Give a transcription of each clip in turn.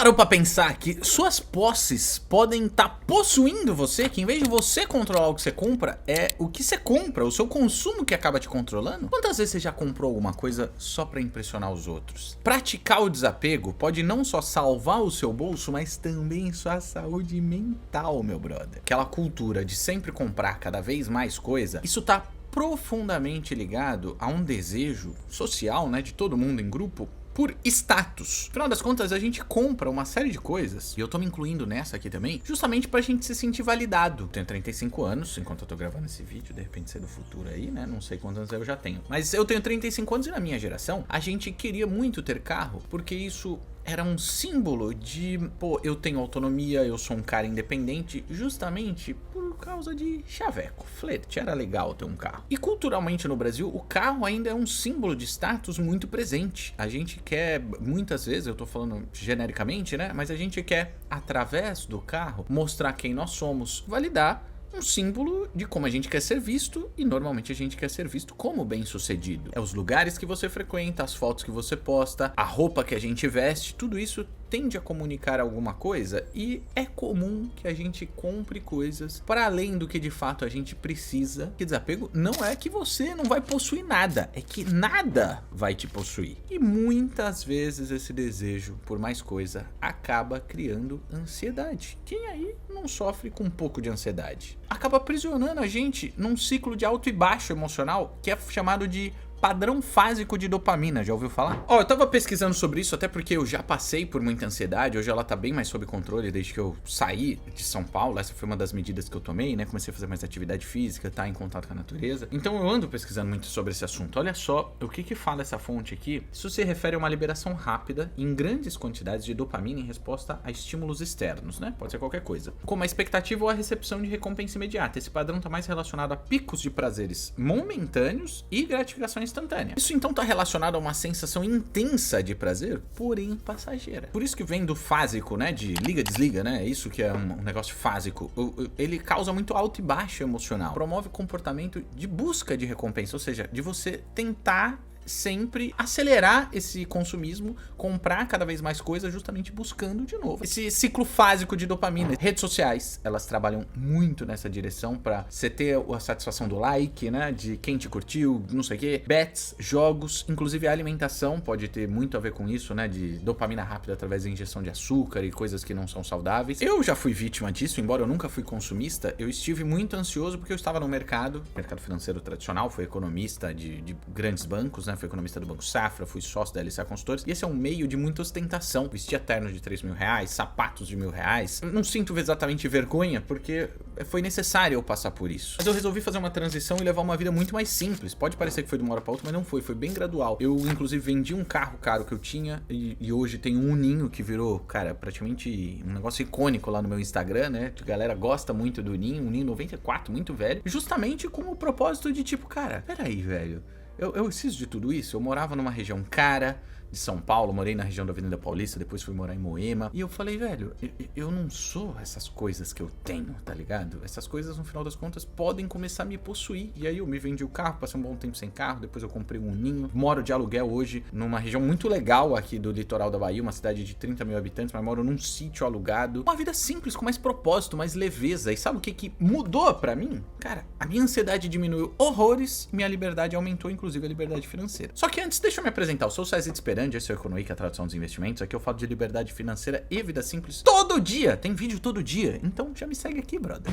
parou pra pensar que suas posses podem estar possuindo você? Que em vez de você controlar o que você compra, é o que você compra, o seu consumo que acaba te controlando? Quantas vezes você já comprou alguma coisa só pra impressionar os outros? Praticar o desapego pode não só salvar o seu bolso, mas também sua saúde mental, meu brother. Aquela cultura de sempre comprar cada vez mais coisa, isso tá profundamente ligado a um desejo social, né, de todo mundo em grupo, por status. Afinal das contas, a gente compra uma série de coisas, e eu tô me incluindo nessa aqui também, justamente pra gente se sentir validado. Eu tenho 35 anos, enquanto eu tô gravando esse vídeo, de repente ser do futuro aí, né? Não sei quantos anos eu já tenho. Mas eu tenho 35 anos e na minha geração, a gente queria muito ter carro, porque isso era um símbolo de, pô, eu tenho autonomia, eu sou um cara independente, justamente por causa de chaveco, flerte, era legal ter um carro. E culturalmente no Brasil, o carro ainda é um símbolo de status muito presente. A gente quer, muitas vezes, eu tô falando genericamente, né, mas a gente quer, através do carro, mostrar quem nós somos, validar um símbolo de como a gente quer ser visto, e normalmente a gente quer ser visto como bem-sucedido. É os lugares que você frequenta, as fotos que você posta, a roupa que a gente veste, tudo isso tende a comunicar alguma coisa, e é comum que a gente compre coisas para além do que de fato a gente precisa. Que desapego não é que você não vai possuir nada, é que nada vai te possuir. E muitas vezes esse desejo por mais coisa acaba criando ansiedade. Quem aí não sofre com um pouco de ansiedade? Acaba aprisionando a gente num ciclo de alto e baixo emocional que é chamado de padrão fásico de dopamina, já ouviu falar? Ó, eu tava pesquisando sobre isso até porque eu já passei por muita ansiedade, hoje ela tá bem mais sob controle desde que eu saí de São Paulo, essa foi uma das medidas que eu tomei, né, comecei a fazer mais atividade física, tá em contato com a natureza, então eu ando pesquisando muito sobre esse assunto. Olha só, o que fala essa fonte aqui? Isso se refere a uma liberação rápida em grandes quantidades de dopamina em resposta a estímulos externos, né, pode ser qualquer coisa, como a expectativa ou a recepção de recompensa imediata. Esse padrão tá mais relacionado a picos de prazeres momentâneos e gratificações instantânea. Isso então está relacionado a uma sensação intensa de prazer, porém passageira. Por isso que vem do fásico, né, de liga-desliga, né, isso que é um negócio fásico. Ele causa muito alto e baixo emocional, promove comportamento de busca de recompensa, ou seja, de você tentar sempre acelerar esse consumismo, comprar cada vez mais coisas, justamente buscando de novo esse ciclo fásico de dopamina. Redes sociais, elas trabalham muito nessa direção pra você ter a satisfação do like, né, de quem te curtiu, não sei o que, bets, jogos, inclusive a alimentação pode ter muito a ver com isso, né, de dopamina rápida através da injeção de açúcar e coisas que não são saudáveis. Eu já fui vítima disso, embora eu nunca fui consumista, eu estive muito ansioso porque eu estava no mercado financeiro tradicional, fui economista de grandes bancos, né, fui economista do Banco Safra, fui sócio da LCA Consultores, e esse é um meio de muita ostentação. Vestia ternos de R$3.000, sapatos de R$1.000. Eu não sinto exatamente vergonha, porque foi necessário eu passar por isso. Mas eu resolvi fazer uma transição e levar uma vida muito mais simples. Pode parecer que foi de uma hora pra outra, mas não foi. Foi bem gradual. Eu, inclusive, vendi um carro caro que eu tinha, e hoje tenho um Ninho que virou, cara, praticamente um negócio icônico lá no meu Instagram, né? A galera gosta muito do Ninho, um Ninho 94, muito velho, justamente com o propósito de tipo, cara, peraí, velho. Eu preciso de tudo isso? Eu morava numa região cara de São Paulo, morei na região da Avenida Paulista, depois fui morar em Moema. E eu falei, velho, eu não sou essas coisas que eu tenho, tá ligado? Essas coisas, no final das contas, podem começar a me possuir. E aí eu me vendi o carro, passei um bom tempo sem carro, depois eu comprei um Ninho. Moro de aluguel hoje numa região muito legal aqui do litoral da Bahia, uma cidade de 30 mil habitantes, mas moro num sítio alugado. Uma vida simples, com mais propósito, mais leveza. E sabe o que mudou pra mim? Cara, a minha ansiedade diminuiu horrores e minha liberdade aumentou, inclusive a liberdade financeira. Só que antes, deixa eu me apresentar. Eu sou o César Esperandi, esse é o Economia, que é a tradução dos investimentos. Aqui eu falo de liberdade financeira e vida simples todo dia. Tem vídeo todo dia. Então já me segue aqui, brother.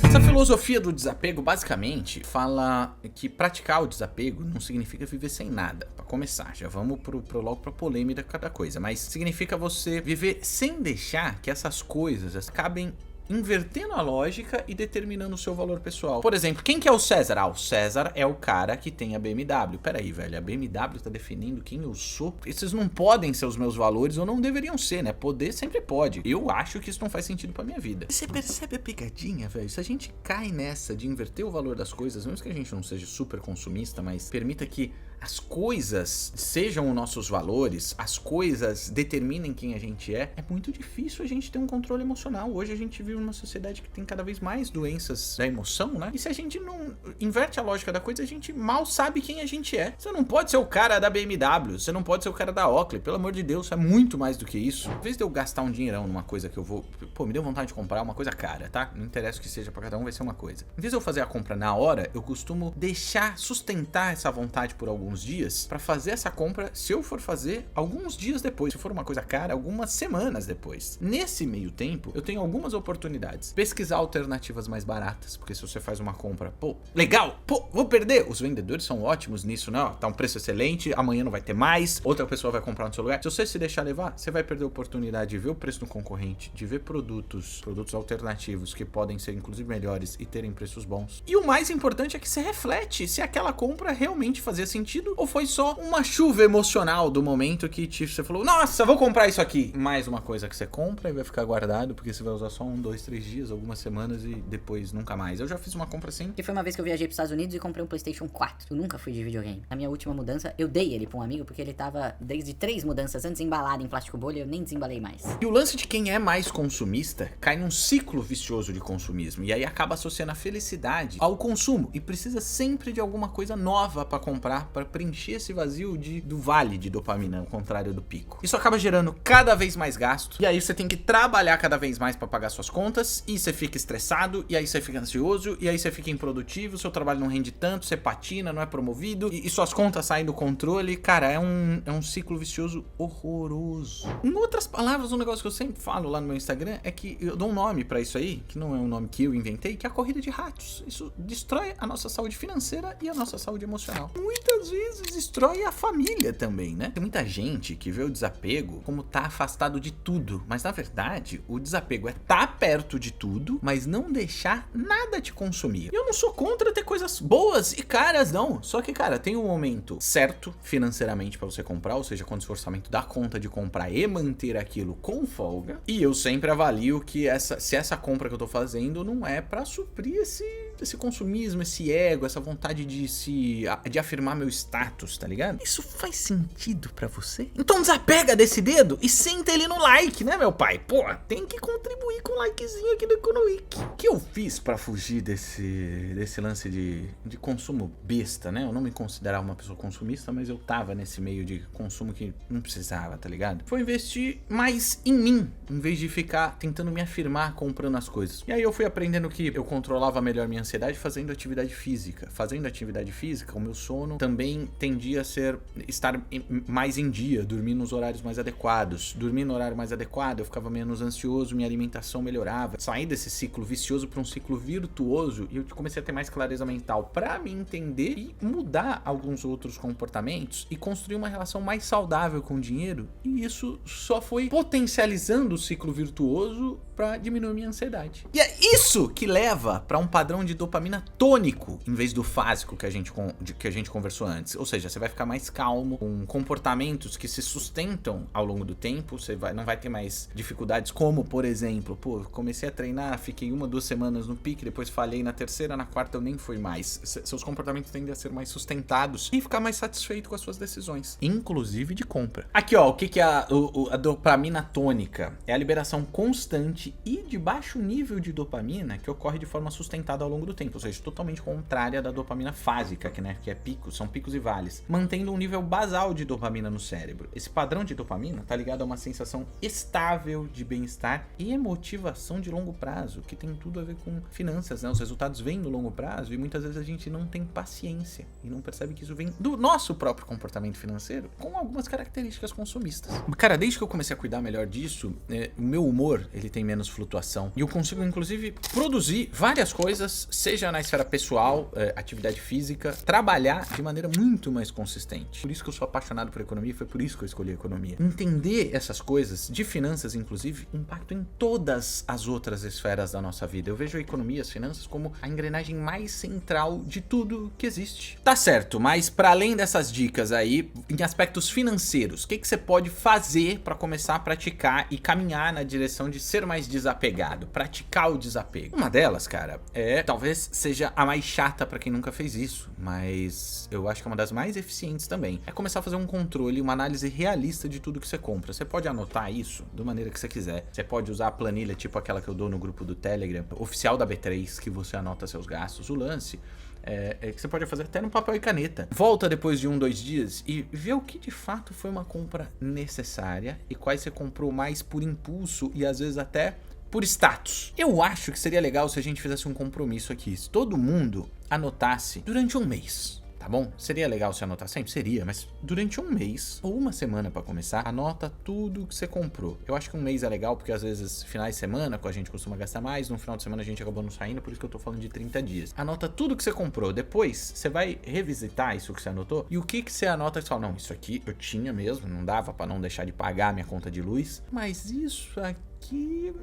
Essa filosofia do desapego basicamente fala que praticar o desapego não significa viver sem nada. Pra começar, já vamos logo pra polêmica da coisa. Mas significa você viver sem deixar que essas coisas acabem invertendo a lógica e determinando o seu valor pessoal. Por exemplo, quem que é o César? Ah, o César é o cara que tem a BMW. Peraí, velho, a BMW tá definindo quem eu sou? Esses não podem ser os meus valores, ou não deveriam ser, né? Poder sempre pode. Eu acho que isso não faz sentido pra minha vida. Você percebe a pegadinha, velho? Se a gente cai nessa de inverter o valor das coisas, mesmo que a gente não seja super consumista, mas permita que as coisas sejam os nossos valores, as coisas determinem quem a gente é muito difícil a gente ter um controle emocional. Hoje a gente vive numa sociedade que tem cada vez mais doenças da emoção, né? E se a gente não inverte a lógica da coisa, a gente mal sabe quem a gente é. Você não pode ser o cara da BMW, você não pode ser o cara da Oakley, pelo amor de Deus, é muito mais do que isso. Em vez de eu gastar um dinheirão numa coisa que eu vou... Pô, me deu vontade de comprar uma coisa cara, tá? Não interessa o que seja pra cada um, vai ser uma coisa. Em vez de eu fazer a compra na hora, eu costumo deixar sustentar essa vontade por alguns dias pra fazer essa compra, se eu for fazer, alguns dias depois. Se for uma coisa cara, algumas semanas depois. Nesse meio tempo, eu tenho algumas oportunidades. Pesquisar alternativas mais baratas, porque se você faz uma compra, pô, legal, pô, vou perder. Os vendedores são ótimos nisso, né? Ó, tá um preço excelente, amanhã não vai ter mais, outra pessoa vai comprar no seu lugar. Se você se deixar levar, você vai perder a oportunidade de ver o preço do concorrente, de ver produtos alternativos que podem ser inclusive melhores e terem preços bons. E o mais importante é que você reflete se aquela compra realmente fazia sentido ou foi só uma chuva emocional do momento que você falou, nossa, vou comprar isso aqui. Mais uma coisa que você compra e vai ficar guardado porque você vai usar só 1, 2, 3 dias, algumas semanas e depois nunca mais. Eu já fiz uma compra assim. Que foi uma vez que eu viajei para os Estados Unidos e comprei um PlayStation 4. Eu nunca fui de videogame. Na minha última mudança, eu dei ele para um amigo porque ele tava desde 3 mudanças antes embalado em plástico bolha e eu nem desembalei mais. E o lance de quem é mais consumista cai num ciclo vicioso de consumismo e aí acaba associando a felicidade ao consumo e precisa sempre de alguma coisa nova para comprar para preencher esse vazio do vale de dopamina, ao contrário do pico. Isso acaba gerando cada vez mais gasto e aí você tem que trabalhar cada vez mais para pagar suas contas e você fica estressado e aí você fica ansioso e aí você fica improdutivo, seu trabalho não rende tanto, você patina, não é promovido e suas contas saem do controle. Cara, é um ciclo vicioso horroroso. Em outras palavras, um negócio que eu sempre falo lá no meu Instagram é que eu dou um nome pra isso aí, que não é um nome que eu inventei, que é a corrida de ratos. Isso destrói a nossa saúde financeira e a nossa saúde emocional. Muitas vezes destrói a família também, né? Tem muita gente que vê o desapego como tá afastado de tudo, mas na verdade o desapego é tá perto de tudo, mas não deixar nada te consumir. Eu não sou contra ter coisas boas e caras, não. Só que, cara, tem um momento certo financeiramente pra você comprar, ou seja, quando o orçamento dá conta de comprar e manter aquilo com folga. E eu sempre avalio que se essa compra que eu tô fazendo não é pra suprir esse consumismo, esse ego, essa vontade de afirmar meu status, tá ligado? Isso faz sentido pra você? Então desapega desse dedo e senta ele no like, né, meu pai? Pô, tem que contribuir com o likezinho aqui do Economic. O que eu fiz pra fugir desse lance de consumo besta, né? Eu não me considerava uma pessoa consumista, mas eu tava nesse meio de consumo que não precisava, tá ligado? Foi investir mais em mim, em vez de ficar tentando me afirmar comprando as coisas. E aí eu fui aprendendo que eu controlava melhor minha ansiedade fazendo atividade física. Fazendo atividade física, o meu sono também tendia a estar mais em dia, dormir nos horários mais adequados. Dormir no horário mais adequado, eu ficava menos ansioso, minha alimentação melhorava. Saí desse ciclo vicioso para um ciclo virtuoso e eu comecei a ter mais clareza mental para me entender e mudar alguns outros comportamentos e construir uma relação mais saudável com o dinheiro. E isso só foi potencializando o ciclo virtuoso para diminuir minha ansiedade. E é isso que leva para um padrão de dopamina tônico em vez do fásico que a gente conversou antes. Ou seja, você vai ficar mais calmo, com comportamentos que se sustentam ao longo do tempo. Você não vai ter mais dificuldades como, por exemplo, comecei a treinar, fiquei 1, 2 semanas no pique, depois falhei na terceira, na quarta eu nem fui mais. Seus comportamentos tendem a ser mais sustentados e ficar mais satisfeito com as suas decisões, inclusive de compra. Aqui, ó, o que é a dopamina tônica? É a liberação constante e de baixo nível de dopamina que ocorre de forma sustentada ao longo do tempo, ou seja, totalmente contrária da dopamina fásica, que é picos, são picos e vales, mantendo um nível basal de dopamina no cérebro. Esse padrão de dopamina tá ligado a uma sensação estável de bem-estar e motivação de longo prazo, que tem tudo a ver com finanças, né? Os resultados vêm no longo prazo e muitas vezes a gente não tem paciência e não percebe que isso vem do nosso próprio comportamento financeiro com algumas características consumistas. Cara, desde que eu comecei a cuidar melhor disso, o meu humor, ele tem menos flutuação e eu consigo inclusive produzir várias coisas, seja na esfera pessoal, atividade física, trabalhar de maneira muito mais consistente. Por isso que eu sou apaixonado por economia, foi por isso que eu escolhi a economia. Entender essas coisas, de finanças inclusive, impactam em todas as outras esferas da nossa vida. Eu vejo a economia, as finanças como a engrenagem mais central de tudo que existe. Tá certo, mas para além dessas dicas aí, em aspectos financeiros, o que você pode fazer para começar a praticar e caminhar na direção de ser mais desapegado, praticar o desapego? Uma delas, cara, é Talvez seja a mais chata pra quem nunca fez isso, mas eu acho que é uma das mais eficientes também. É começar a fazer um controle, uma análise realista de tudo que você compra. Você pode anotar isso da maneira que você quiser. Você pode usar a planilha tipo aquela que eu dou no grupo do Telegram, oficial da B3, que você anota seus gastos. O lance é que você pode fazer até no papel e caneta. Volta depois de 1, 2 dias e vê o que de fato foi uma compra necessária e quais você comprou mais por impulso e às vezes até por status. Eu acho que seria legal se a gente fizesse um compromisso aqui. Se todo mundo anotasse durante um mês, tá bom? Seria legal se anotar sempre? Seria, mas durante um mês ou uma semana pra começar, anota tudo que você comprou. Eu acho que um mês é legal porque às vezes finais de semana a gente costuma gastar mais, no final de semana a gente acabou não saindo, por isso que eu tô falando de 30 dias. Anota tudo que você comprou, depois você vai revisitar isso que você anotou e o que você anota e fala, não, isso aqui eu tinha mesmo, não dava pra não deixar de pagar a minha conta de luz, mas isso aqui...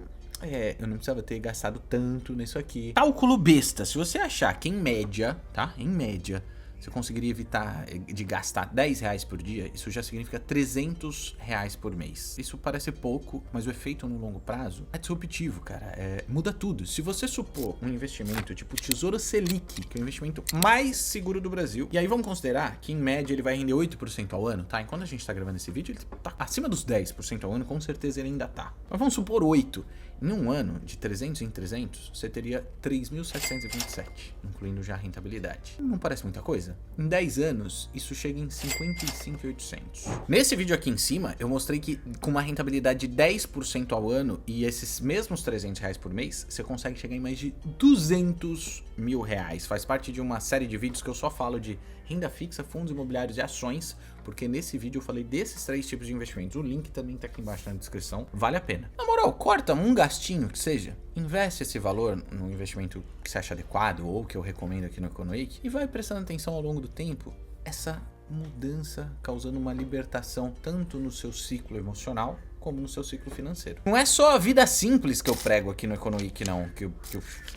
eu não precisava ter gastado tanto nisso aqui. Cálculo besta, se você achar que em média, tá? Em média, você conseguiria evitar de gastar R$10 por dia, isso já significa R$300 por mês. Isso parece pouco, mas o efeito no longo prazo é disruptivo, cara. Muda tudo. Se você supor um investimento tipo Tesouro Selic, que é o investimento mais seguro do Brasil, e aí vamos considerar que em média ele vai render 8% ao ano, tá? Enquanto a gente tá gravando esse vídeo, ele tá acima dos 10% ao ano, com certeza ele ainda tá. Mas vamos supor 8%. Em um ano, de 300 em 300, você teria 3.727, incluindo já a rentabilidade. Não parece muita coisa? Em 10 anos, isso chega em 55.800. Nesse vídeo aqui em cima, eu mostrei que com uma rentabilidade de 10% ao ano e esses mesmos R$300 por mês, você consegue chegar em mais de R$200 mil. Faz parte de uma série de vídeos que eu só falo de renda fixa, fundos imobiliários e ações, porque nesse vídeo eu falei desses 3 tipos de investimentos. O link também tá aqui embaixo na descrição, vale a pena. Na moral, corta um gastinho que seja, investe esse valor no investimento que você acha adequado ou que eu recomendo aqui no Economic e vai prestando atenção ao longo do tempo, essa mudança causando uma libertação tanto no seu ciclo emocional como no seu ciclo financeiro. Não é só a vida simples que eu prego aqui no Economic, não, que eu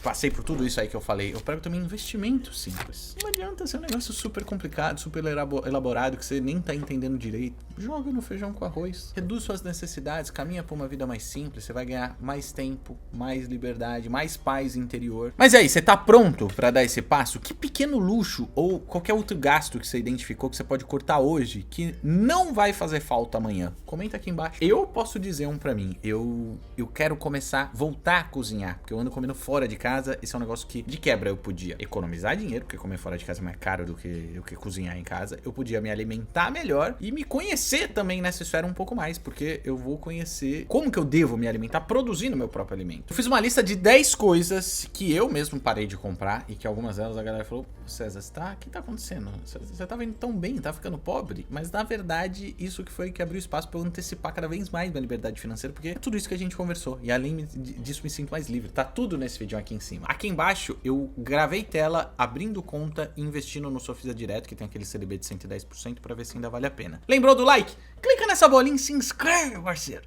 passei por tudo isso aí que eu falei. Eu prego também investimento simples. Não adianta ser um negócio super complicado, super elaborado, que você nem tá entendendo direito. Joga no feijão com arroz. Reduz suas necessidades, caminha pra uma vida mais simples, você vai ganhar mais tempo, mais liberdade, mais paz interior. Mas aí, você tá pronto pra dar esse passo? Que pequeno luxo ou qualquer outro gasto que você identificou que você pode cortar hoje, que não vai fazer falta amanhã? Comenta aqui embaixo. Eu posso dizer um pra mim, eu quero voltar a cozinhar, porque eu ando comendo fora de casa. Esse é um negócio que, de quebra, eu podia economizar dinheiro, porque comer fora de casa é mais caro do que cozinhar em casa. Eu podia me alimentar melhor e me conhecer também nessa esfera um pouco mais, porque eu vou conhecer como que eu devo me alimentar produzindo meu próprio alimento. Eu fiz uma lista de 10 coisas que eu mesmo parei de comprar e que algumas delas a galera falou, César, o que tá acontecendo? Você tá vendo tão bem, tá ficando pobre? Mas na verdade, isso que foi que abriu espaço pra eu antecipar cada vez mais minha liberdade financeira, porque é tudo isso que a gente conversou. E além disso, me sinto mais livre. Tá tudo nesse vídeo aqui em cima. Aqui embaixo, eu gravei tela abrindo conta e investindo no Sofisa Direto, que tem aquele CDB de 110%, pra ver se ainda vale a pena. Lembrou do like? Clica nessa bolinha e se inscreve, parceiro!